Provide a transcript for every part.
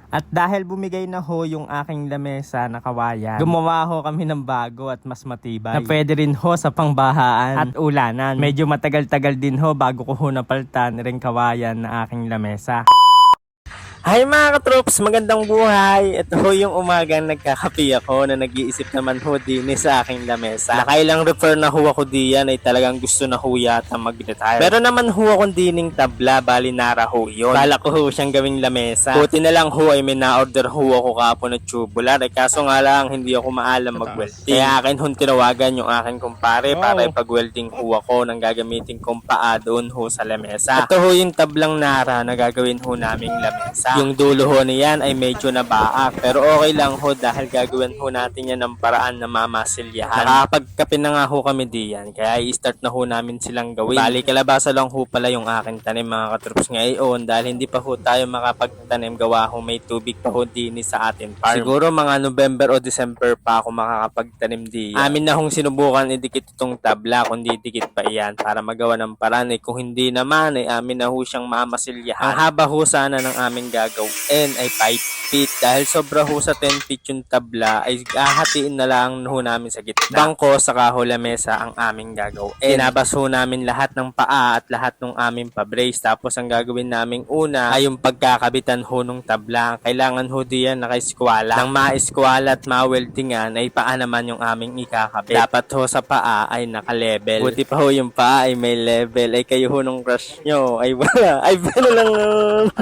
At dahil bumigay na ho yung aking lamesa na kawayan, gumawa ho kami ng bago at mas matibay na pwede rin ho sa pangbahaan at ulanan. Medyo matagal-tagal din ho bago ko ho napalitan rin kawayan na aking lamesa. Hi mga katrops, magandang buhay. Ito ho yung umagang nagkakapi ako na nag-iisip naman ho din sa aking lamesa. Nakailang refer na ho ako diyan ay talagang gusto na ho yata mag-retire. Meron naman ho akong dining tabla, bali nara ho yun. Bala ko ho siyang gawing lamesa. Buti na lang ho ay may na-order ho ako kapon na tubular. Kaso nga lang hindi ako maalam mag-welding. Kaya akin ho tinawagan yung aking kumpare para ipag-welding ho ako ng gagamitin kong paa doon ho sa lamesa. Ito ho yung tablang nara na gagawin ho naming lamesa. Yung dulo ho niyan ay medyo nabaak pero okay lang ho dahil gagawin ho natin yan ng paraan na mamasilyahan. Nakapagkape na nga ho kami diyan kaya i-start na ho namin silang gawin. Bali kalabasa lang ho pala yung aking tanim mga katrops ngayon dahil hindi pa ho tayo makapagtanim gawa ho may tubig pa ho din sa atin farm. Siguro mga November o December pa ako makakapagtanim diyan. Amin na hong sinubukan idikit itong tabla kung didikit pa iyan para magawa ng paraan kung hindi naman ay amin na ho siyang mamasilyahan. Ang haba ho sana ng aming gagawin ay 5 feet dahil sobra ho sa 10 feet yung tabla ay hahatiin na lang ho namin sa gitna. Bangko sa ho lamesa ang aming gagawin. Inabas ho namin lahat ng paa at lahat ng aming pa-brace tapos ang gagawin naming una ay yung pagkakabitan ho ng tabla. Kailangan ho diyan naka-eskwala. Nang ma-eskwala at ma-weldingan ay paa naman yung aming ikakabit. Dapat ho sa paa ay naka-level. Buti pa ho yung paa ay may level ay kayo ho nung crush nyo ay wala. Ay wala lang.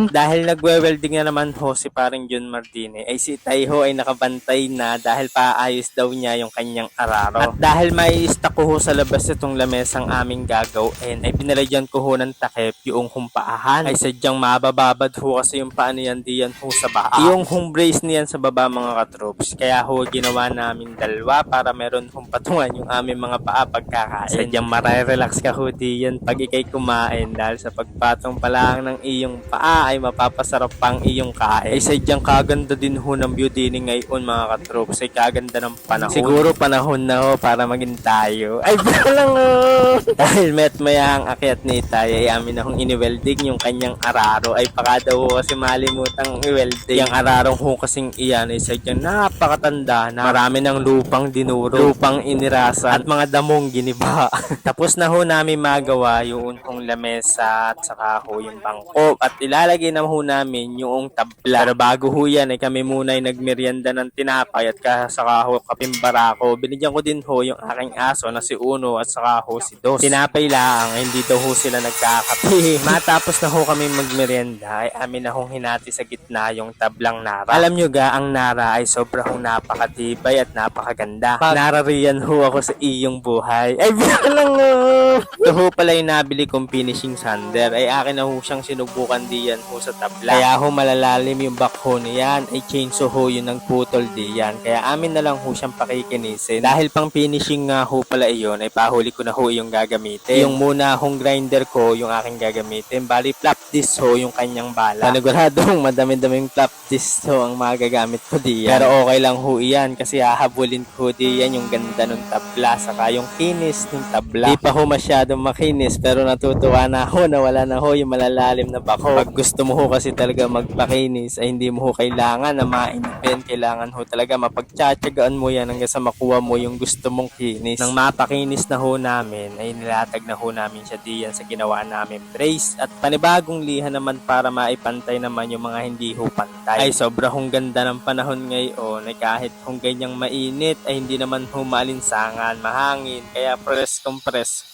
Dahil nagwe-welding na naman ho si paring John Martine ay si Taiho ay nakabantay na dahil paayos daw niya yung kanyang araro. At dahil may stock ko ho sa labas itong lamesang aming gagawin ay pinalagyan ko ho ng takip yung humpaahan ay sadyang mabababad ho kasi yung paano yan diyan ho sa baa. Yung home brace niyan sa baba mga katrops kaya ho ginawa namin dalawa para meron hong patungan yung aming mga paa pagkakain. Sadyang marirelax ka ho diyan pag ikay kumain dahil sa pagpatong pa lang ng iyong paa ay mapapasarap pang iyong kain. Ay sadyang kaganda din ho ng view din ngayon mga katrops ay kaganda ng panahon. Siguro panahon na ho para maging tayo. Ay balang dahil met maya ang akyat ni Tay ay amin na hong ini-welding yung kanyang araro ay baka daw ho kasi malimutang i-welding. Yung ararong ho kasing iyan ay sadyang napakatanda na marami ng lupang dinuro, lupang inirasa at mga damong giniba. Tapos na ho namin magawa yung hong lamesa at saka ho yung bangko at ilalagay na ho namin yung tabla. Pero bago ho yan ay kami muna ay nagmerienda ng tinapay at saka ho kapimbara ko. Binigyan ko din ho yung aking aso na si Uno at saka ho si Dos. Tinapay lang, hindi daw ho sila nagkakape. Matapos na ho kami magmerienda ay amin na hong hinati sa gitna yung tablang nara. Alam nyo ga, ang nara ay sobrang napakatibay at napakaganda. Narariyan ho ako sa iyong buhay. Ay bilang ito ho pala yung nabili kong finishing sander ay akin na ho siyang sinubukan diyan ho sa tabla. Kaya ho malalalim yung backhoe niyan ay chainsaw ho yun ng putol diyan. Kaya amin na lang ho siyang pakikinisin. Dahil pang finishing nga ho pala iyon ay pahuli ko na ho yung gagamitin. Yung muna hong grinder ko yung aking gagamitin. Bali flap disc ho yung kanyang bala. Paniguradong madami-daming flap disc ho ang magagamit ko diyan. Pero okay lang ho iyan kasi hahabulin ko diyan yung ganda ng tabla saka yung kinis ng tabla. Di pa ho masyadong makinis pero natutuwa na ho na wala na ho yung malalalim na backhoe. Pag gusto mo ho kasi talaga magpakinis ay hindi mo ho kailangan na mainipin. Kailangan ho talaga mapagtsatsagaan mo yan hanggang sa makuha mo yung gusto mong kinis. Nang mapakinis na ho namin ay nilatag na ho namin siya diyan sa ginawa namin brace at panibagong liha naman para maipantay naman yung mga hindi ho pantay. Ay sobra hong ganda ng panahon ngayon ay kahit hong ganyang mainit ay hindi naman ho maalinsangan, mahangin kaya press ko.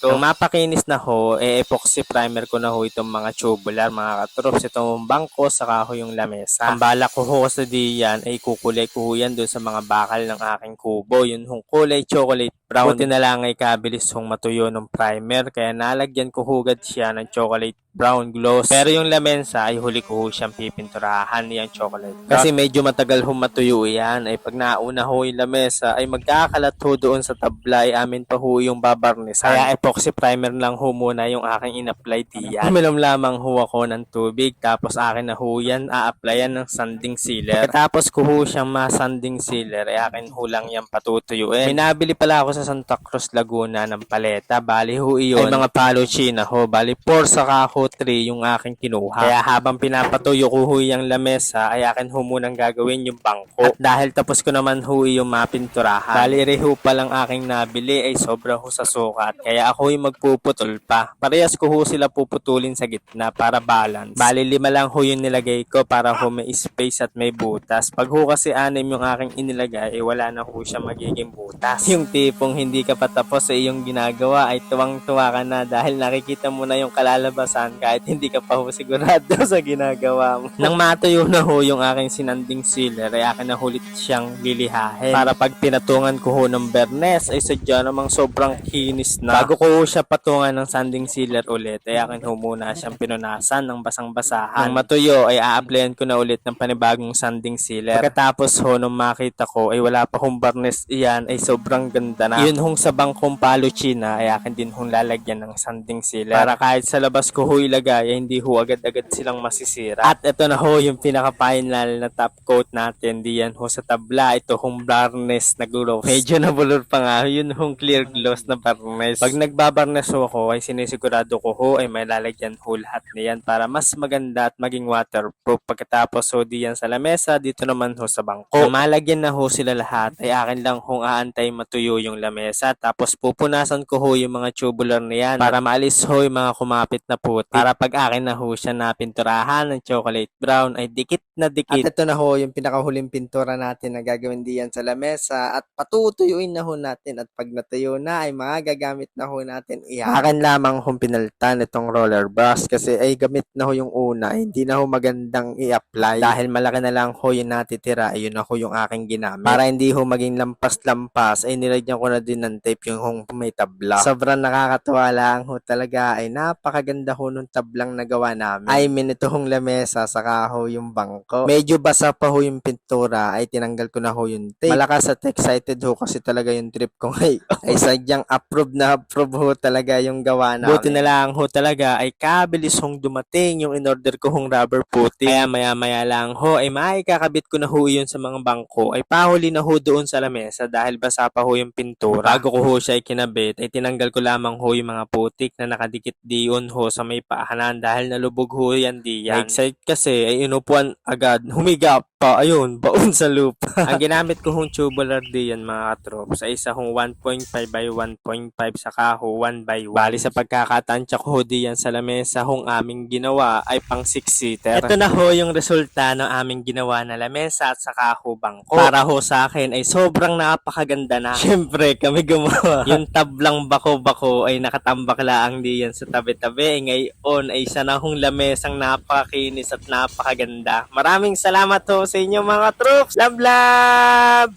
Nang mapakinis na ho epoxy primer ko na ho itong mga tubular mga katrops, itong bangko saka ho yung lamesa. Ang bala ko ho sa diyan ay kukulay ko ho yan dun sa mga bakal ng aking kubo. Yun hong kulay chocolate brown. Buti na lang ay kabilis hong matuyo ng primer kaya nalagyan ko hugad siya ng chocolate brown gloss. Pero yung lamesa ay huli ko ho siyang pipinturahan yung chocolate. Kasi medyo matagal ho matuyo yan. Ay pag nauna ho yung lamesa ay magkakalat ho doon sa tabla ay amin pa ho yung babarnisan. Kaya epoxy primer lang ho muna yung aking in-apply diyan. Uminom lamang ho ako ng tubig tapos akin na ho ho yan a-applyan ng sanding sealer. Pagkatapos ko ho siyang masanding sealer, ay akin ho lang yan patutuyuin. May nabili pala ako sa Santa Cruz, Laguna ng paleta. Bali ho iyon ay mga paluchina ho. Bali 4 saka ho 3 yung aking kinuha. Kaya habang pinapatuyo ko ho yung lamesa, ay akin ho munang gagawin yung bangko. At dahil tapos ko naman ho yung mapinturahan, bali reho pa lang aking nabili ay sobra ho sa sukat. Kaya ako yung magpuputol pa. Parehas ko ho sila puputulin sa gitna para balance. Bali 5 lang ho yung nilagay ko para ho may space at may butas. Pag ho kasi 6 yung aking inilagay, wala na ho siya magiging butas. Yung tipong hindi ka pa tapos sa iyong ginagawa ay tuwang-tuwa ka na dahil nakikita mo na yung kalalabasan kahit hindi ka pa ho sigurado sa ginagawa mo. Nang matuyo na ho yung aking sinanding sealer, ay akin na hulit siyang lilihahin. Para pag pinatungan ko ho ng bernes, ay sadya namang sobrang kinis na. Bago ko ho siya patungan ng sanding sealer ulit, ay akin ho muna siyang pinunasan ng basang-basahan. Nang matuyo, ay a-applyan ko na ulit ng panibagong sanding sealer. Pagkatapos ho, nung makita ko, ay wala pa hong bernes iyan, ay sobrang ganda na. Yun hong sa bangkong paluchina, ay akin din hong lalagyan ng sanding sealer. Para kahit sa labas ko ho ilagay, ay hindi ho agad-agad silang masisira. At ito na ho yung pinaka-final na top coat natin. Diyan ho sa tabla, ito hong varnish na gloss. Medyo nabulor pa nga, yun hong clear gloss na varnish. Pag nagbabarnish ho ako, ay sinisigurado ko ho ay may lalagyan ho lahat niyan para mas maganda at maging waterproof. Pagkatapos ho diyan sa lamesa, dito naman ho sa bangko. Nang malagyan na ho sila lahat, ay akin lang hong aantay matuyo yung lamesa. Tapos pupunasan ko ho yung mga tubular niyan para maalis ho yung mga kumapit na putik. Para pag akin na ho siya na pinturahan ng chocolate brown, ay dikit na dikit. At ito na ho yung pinakahuling pintura natin na gagawin diyan sa lamesa at patutuyuin na ho natin. At pag natuyo na, ay magagamit na ho natin iyan. Akin lamang hong pinalitan itong roller brush kasi ay gamit na ho yung una, hindi na ho magandang i-apply dahil malaki na lang ho yung natitira. Ayun na ho yung aking ginamit para hindi ho maging lampas-lampas, ay nilagyan ko na din ng tape yung hong may tabla. Sobrang nakakatuwa lang ho talaga, ay napakaganda ho nung tablang nagawa namin. I mean ito hong lamesa saka ho yung bangko. Medyo basa pa ho yung pintura, ay tinanggal ko na ho yung tape. Malakas at excited ho kasi talaga yung trip ko ngayon. Ay sadyang approve na approve ho talaga yung gawa namin. Buti na lang ho talaga ay kabilis hong dumating yung in-order ko hong rubber putik. Kaya maya-maya lang ho ay maikakabit ko na ho yun sa mga bangko. Ay pahuli na ho doon sa lamesa dahil basa pa ho yung pintura. Bago ko ho siya ikinabit ay tinanggal ko lamang ho yung mga putik na nakadikit diyon ho sa may paahanan dahil nalubog ho yan diyan. Excited kasi ay inupuan agad, humiga pa, ayun, baon sa lupa. Ang ginamit ko hong tubular diyan mga katrops ay isa hong 1.5 by 1.5 saka ho 1 by 1. Bali sa pagkakatansya ko diyan sa lamesa hong aming ginawa ay pang 6-seater. Ito na ho yung resulta ng aming ginawa na lamesa at saka ho bangko. Para ho sa akin ay sobrang napakaganda na. Siyempre kami gumawa. Yung tablang bako-bako ay nakatambak lang diyan sa tabi-tabi. Ngayon ay isa na hong lamesang napakakinis at napakaganda. Maraming salamat ho sa inyo mga troops. Love love!